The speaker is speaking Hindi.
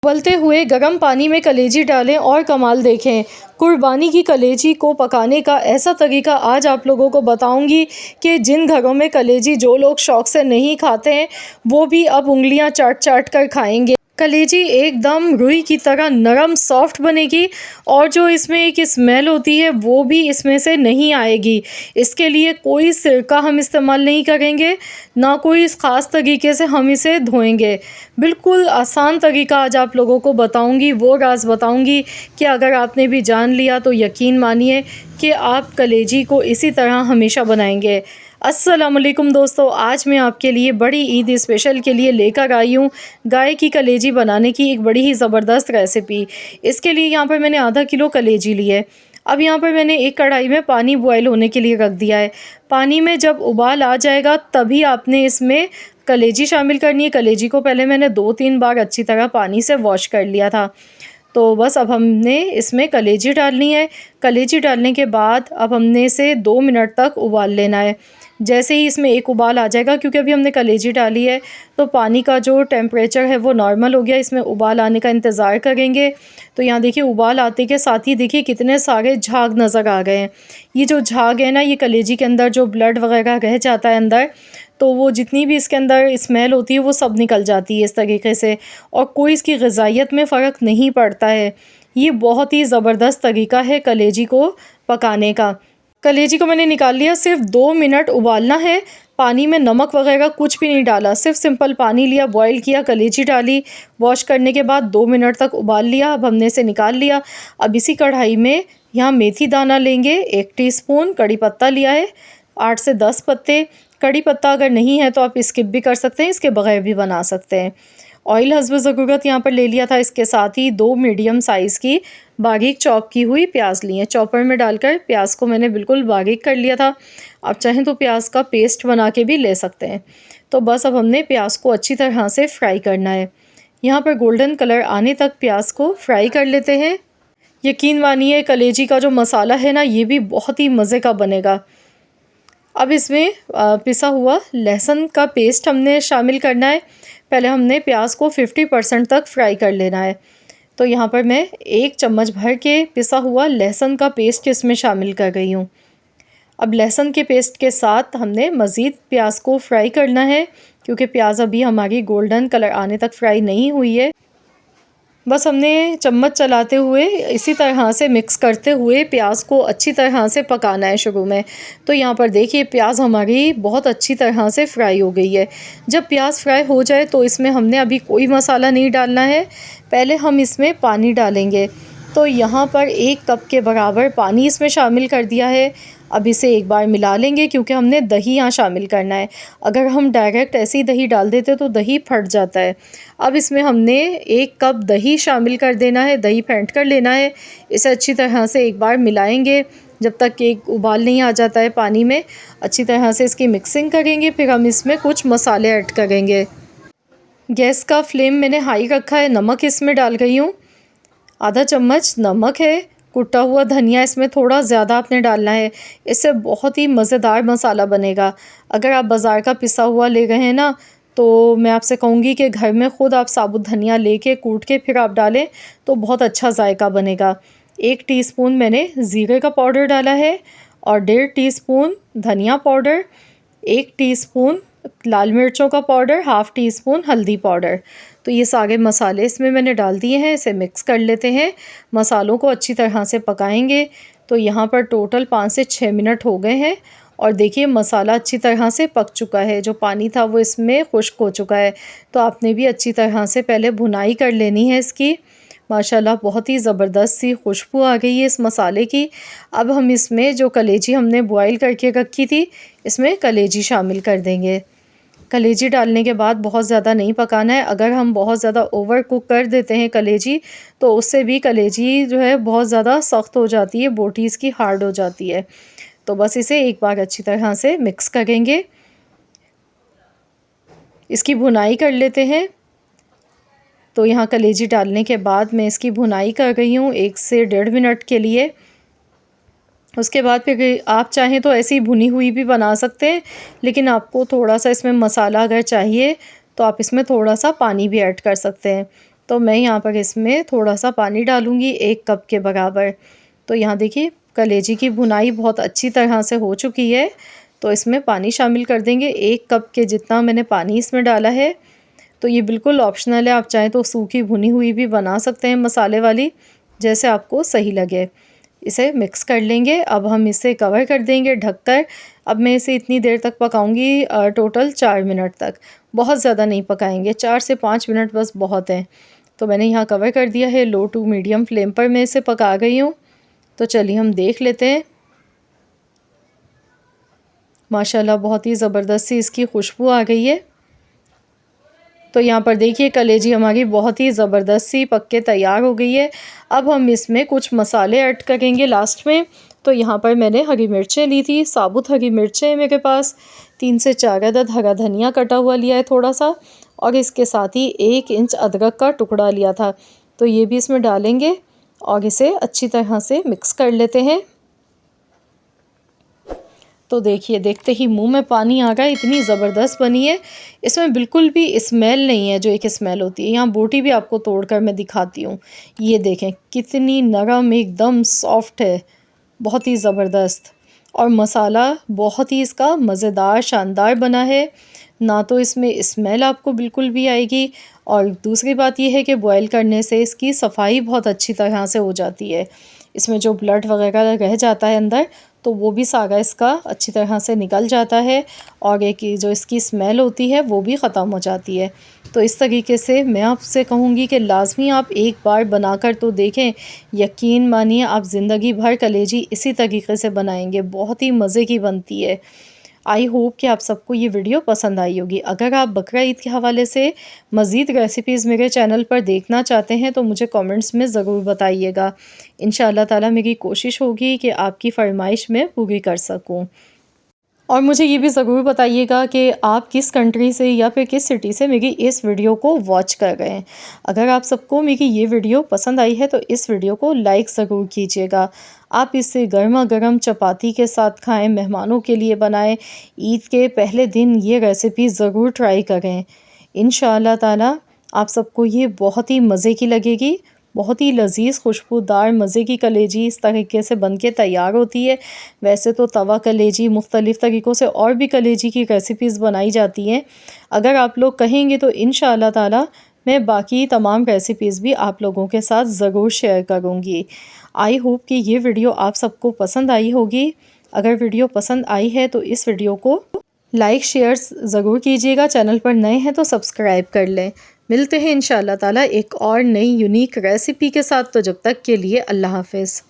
उबलते हुए गर्म पानी में कलेजी डालें और कमाल देखें। कुर्बानी की कलेजी को पकाने का ऐसा तरीका आज आप लोगों को बताऊंगी कि जिन घरों में कलेजी जो लोग शौक़ से नहीं खाते हैं वो भी अब उंगलियां चाट चाट कर खाएंगे। कलेजी एकदम रुई की तरह नरम सॉफ्ट बनेगी और जो इसमें एक स्मेल होती है वो भी इसमें से नहीं आएगी। इसके लिए कोई सिरका हम इस्तेमाल नहीं करेंगे, ना कोई इस ख़ास तरीके से हम इसे धोएंगे। बिल्कुल आसान तरीका आज आप लोगों को बताऊंगी, वो राज बताऊंगी कि अगर आपने भी जान लिया तो यकीन मानिए कि आप कलेजी को इसी तरह हमेशा बनाएंगे। अस्सलाम वालेकुम दोस्तों, आज मैं आपके लिए बड़ी ईद स्पेशल के लिए लेकर आई हूँ गाय की कलेजी बनाने की एक बड़ी ही ज़बरदस्त रेसिपी। इसके लिए यहाँ पर मैंने आधा किलो कलेजी ली है। अब यहाँ पर मैंने एक कढ़ाई में पानी बॉयल होने के लिए रख दिया है। पानी में जब उबाल आ जाएगा तभी आपने इसमें कलेजी शामिल करनी है। कलेजी को पहले मैंने 2-3 बार अच्छी तरह पानी से वॉश कर लिया था। तो बस अब हमने इसमें कलेजी डालनी है। कलेजी डालने के बाद अब हमने इसे 2 मिनट तक उबाल लेना है। जैसे ही इसमें एक उबाल आ जाएगा, क्योंकि अभी हमने कलेजी डाली है तो पानी का जो टेम्परेचर है वो नॉर्मल हो गया, इसमें उबाल आने का इंतज़ार करेंगे। तो यहाँ देखिए उबाल आते के साथ ही देखिए कितने सारे झाग नज़र आ गए हैं। ये जो झाग है ना, ये कलेजी के अंदर जो ब्लड वगैरह रह जाता है अंदर, तो वो जितनी भी इसके अंदर स्मेल होती है वो सब निकल जाती है इस तरीके से, और कोई इसकी ग़िज़ाइयत में फ़र्क नहीं पड़ता है। ये बहुत ही ज़बरदस्त तरीका है कलेजी को पकाने का। कलेजी को मैंने निकाल लिया, सिर्फ 2 मिनट उबालना है। पानी में नमक वगैरह कुछ भी नहीं डाला, सिर्फ सिंपल पानी लिया, बॉईल किया, कलेजी डाली, वॉश करने के बाद 2 मिनट तक उबाल लिया। अब हमने इसे निकाल लिया। अब इसी कढ़ाई में यहाँ मेथी दाना लेंगे 1 टीस्पून, कड़ी पत्ता लिया है 8 से 10 पत्ते। कड़ी पत्ता अगर नहीं है तो आप स्किप भी कर सकते हैं, इसके बगैर भी बना सकते हैं। ऑयल हस्ब ज़रूरत यहाँ पर ले लिया था। इसके साथ ही 2 मीडियम साइज़ की बारीक चॉप की हुई प्याज ली है। चॉपर में डालकर प्याज को मैंने बिल्कुल बारीक कर लिया था। आप चाहें तो प्याज का पेस्ट बना के भी ले सकते हैं। तो बस अब हमने प्याज को अच्छी तरह से फ्राई करना है। यहाँ पर गोल्डन कलर आने तक प्याज को फ्राई कर लेते हैं। यकीन मानिए कलेजी का जो मसाला है ना, ये भी बहुत ही मज़े का बनेगा। अब इसमें पिसा हुआ लहसुन का पेस्ट हमने शामिल करना है। पहले हमने प्याज को 50% तक फ्राई कर लेना है। तो यहाँ पर मैं 1 चम्मच भर के पिसा हुआ लहसुन का पेस्ट इसमें शामिल कर गई हूँ। अब लहसुन के पेस्ट के साथ हमने मज़ीद प्याज को फ्राई करना है, क्योंकि प्याज अभी हमारी गोल्डन कलर आने तक फ्राई नहीं हुई है। बस हमने चम्मच चलाते हुए इसी तरह से मिक्स करते हुए प्याज को अच्छी तरह से पकाना है शुरू में। तो यहाँ पर देखिए प्याज हमारी बहुत अच्छी तरह से फ्राई हो गई है। जब प्याज फ्राई हो जाए तो इसमें हमने अभी कोई मसाला नहीं डालना है, पहले हम इसमें पानी डालेंगे। तो यहाँ पर 1 कप के बराबर पानी इसमें शामिल कर दिया है। अब इसे एक बार मिला लेंगे, क्योंकि हमने दही यहाँ शामिल करना है। अगर हम डायरेक्ट ऐसे ही दही डाल देते तो दही फट जाता है। अब इसमें हमने 1 कप दही शामिल कर देना है, दही फेंट कर लेना है। इसे अच्छी तरह से एक बार मिलाएंगे जब तक एक उबाल नहीं आ जाता है पानी में। अच्छी तरह से इसकी मिक्सिंग करेंगे, फिर हम इसमें कुछ मसाले ऐड करेंगे। गैस का फ्लेम मैंने हाई रखा है। नमक इसमें डाल रही हूँ, आधा चम्मच नमक है। कुटा हुआ धनिया इसमें थोड़ा ज़्यादा आपने डालना है, इससे बहुत ही मज़ेदार मसाला बनेगा। अगर आप बाज़ार का पिसा हुआ ले गए हैं ना, तो मैं आपसे कहूँगी कि घर में ख़ुद आप साबुत धनिया लेके कूट के फिर आप डालें तो बहुत अच्छा जायका बनेगा। 1 टीस्पून मैंने ज़ीरे का पाउडर डाला है और 1.5 टीस्पून धनिया पाउडर, 1 टीस्पून लाल मिर्चों का पाउडर, हाफ़ टीस्पून हल्दी पाउडर। तो ये सारे मसाले इसमें मैंने डाल दिए हैं। इसे मिक्स कर लेते हैं, मसालों को अच्छी तरह से पकाएंगे। तो यहाँ पर टोटल 5 से 6 मिनट हो गए हैं और देखिए मसाला अच्छी तरह से पक चुका है। जो पानी था वो इसमें खुश्क हो चुका है। तो आपने भी अच्छी तरह से पहले भुनाई कर लेनी है इसकी। माशाल्लाह बहुत ही ज़बरदस्त सी खुशबू आ गई है इस मसाले की। अब हम इसमें जो कलेजी हमने बॉयल करके रखी थी, इसमें कलेजी शामिल कर देंगे। कलेजी डालने के बाद बहुत ज़्यादा नहीं पकाना है। अगर हम बहुत ज़्यादा ओवर कुक कर देते हैं कलेजी, तो उससे भी कलेजी जो है बहुत ज़्यादा सख्त हो जाती है, बोटी इसकी हार्ड हो जाती है। तो बस इसे एक बार अच्छी तरह से मिक्स करेंगे, इसकी भुनाई कर लेते हैं। तो यहाँ कलेजी डालने के बाद मैं इसकी भुनाई कर रही हूँ 1 से 1.5 मिनट के लिए। उसके बाद फिर आप चाहें तो ऐसी भुनी हुई भी बना सकते हैं, लेकिन आपको थोड़ा सा इसमें मसाला अगर चाहिए तो आप इसमें थोड़ा सा पानी भी ऐड कर सकते हैं। तो मैं यहाँ पर इसमें थोड़ा सा पानी डालूँगी 1 कप के बराबर। तो यहाँ देखिए कलेजी की भुनाई बहुत अच्छी तरह से हो चुकी है। तो इसमें पानी शामिल कर देंगे 1 कप के जितना मैंने पानी इसमें डाला है। तो ये बिल्कुल ऑप्शनल है, आप चाहें तो सूखी भुनी हुई भी बना सकते हैं मसाले वाली, जैसे आपको सही लगे। इसे मिक्स कर लेंगे। अब हम इसे कवर कर देंगे ढककर। अब मैं इसे इतनी देर तक पकाऊंगी, टोटल 4 मिनट तक। बहुत ज़्यादा नहीं पकाएंगे, 4 से 5 मिनट बस बहुत हैं। तो मैंने यहाँ कवर कर दिया है, लो टू मीडियम फ्लेम पर मैं इसे पका गई हूँ। तो चलिए हम देख लेते हैं। माशाल्लाह बहुत ही ज़बरदस्त सी इसकी खुशबू आ गई है। तो यहाँ पर देखिए कलेजी हमारी बहुत ही ज़बरदस्त सी पक के तैयार हो गई है। अब हम इसमें कुछ मसाले ऐड करेंगे लास्ट में। तो यहाँ पर मैंने हरी मिर्चें ली थी, साबुत हरी मिर्चें मेरे पास 3 से 4 अदद, हरा धनिया कटा हुआ लिया है थोड़ा सा, और इसके साथ ही 1 इंच अदरक का टुकड़ा लिया था। तो ये भी इसमें डालेंगे और इसे अच्छी तरह से मिक्स कर लेते हैं। तो देखिए देखते ही मुंह में पानी आ गया, इतनी ज़बरदस्त बनी है। इसमें बिल्कुल भी स्मेल नहीं है जो एक स्मेल होती है। यहाँ बोटी भी आपको तोड़कर मैं दिखाती हूँ। ये देखें कितनी नरम, एकदम सॉफ्ट है, बहुत ही ज़बरदस्त। और मसाला बहुत ही इसका मज़ेदार शानदार बना है। ना तो इसमें स्मेल आपको बिल्कुल भी आएगी, और दूसरी बात यह है कि बॉयल करने से इसकी सफाई बहुत अच्छी तरह से हो जाती है। इसमें जो ब्लड वगैरह रह जाता है अंदर, तो वो भी सारा इसका अच्छी तरह से निकल जाता है, और एक जो इसकी स्मेल होती है वो भी ख़त्म हो जाती है। तो इस तरीके से मैं आपसे कहूँगी कि लाज़मी आप एक बार बनाकर तो देखें। यकीन मानिए आप ज़िंदगी भर कलेजी इसी तरीके से बनाएंगे, बहुत ही मज़े की बनती है। आई होप कि आप सबको ये वीडियो पसंद आई होगी। अगर आप बकरा ईद के हवाले से मज़ीद रेसिपीज़ मेरे चैनल पर देखना चाहते हैं तो मुझे कमेंट्स में ज़रूर बताइएगा। इंशाअल्लाह ताला मेरी कोशिश होगी कि आपकी फ़रमाइश में पूरी कर सकूं। और मुझे ये भी ज़रूर बताइएगा कि आप किस कंट्री से या फिर किस सिटी से मेरी इस वीडियो को वॉच कर रहे हैं। अगर आप सबको मेरी ये वीडियो पसंद आई है तो इस वीडियो को लाइक ज़रूर कीजिएगा। आप इसे गर्मा गर्म चपाती के साथ खाएं, मेहमानों के लिए बनाएं। ईद के पहले दिन ये रेसिपी ज़रूर ट्राई करें। इंशाअल्लाह ताला आप सबको ये बहुत ही मज़े की लगेगी। बहुत ही लजीज खुशबूदार मज़े की कलेजी इस तरीके से बन के तैयार होती है। वैसे तो तवा कलेजी, मुख्तलिफ़ तरीक़ों से और भी कलेजी की रेसिपीज़ बनाई जाती हैं। अगर आप लोग कहेंगे तो इंशाअल्लाह ताला मैं बाकी तमाम रेसिपीज़ भी आप लोगों के साथ ज़रूर शेयर करूँगी। आई होप कि ये वीडियो आप सबको पसंद आई होगी। अगर वीडियो पसंद आई है तो इस वीडियो को लाइक शेयर ज़रूर कीजिएगा। चैनल पर नए हैं तो सब्सक्राइब कर लें। मिलते हैं इंशाअल्लाह ताला एक और नई यूनिक रेसिपी के साथ। तो जब तक के लिए अल्लाह हाफ़िज़।